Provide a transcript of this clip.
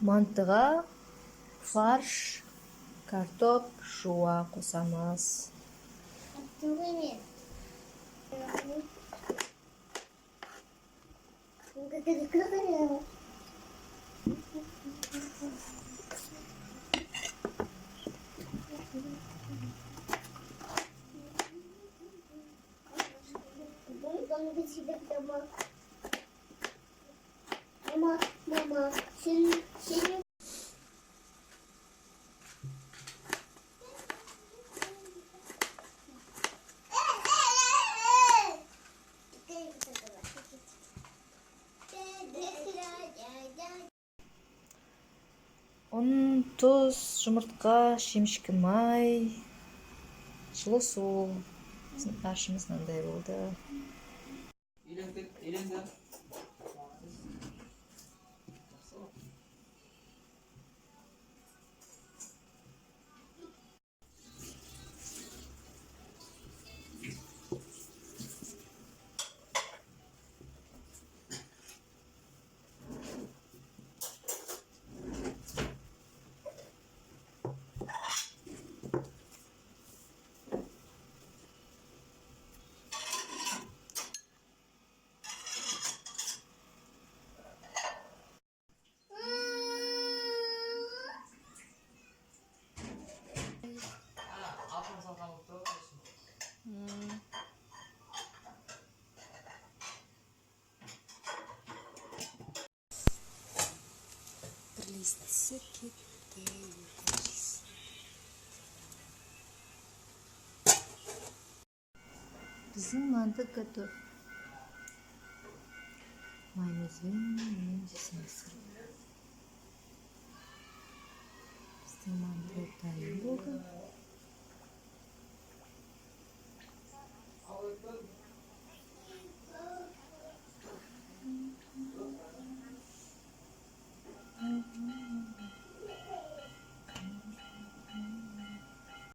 Мантыга фарш, картоп, шуа косамыз. Мама, сен Un, tuz, жұмыртқа, шемішкі май, жылы су. Біздің ашымыз мынандай болды. Bizim mantık готов. Майонезбен жесеңіз. Біздің манты дайын болды.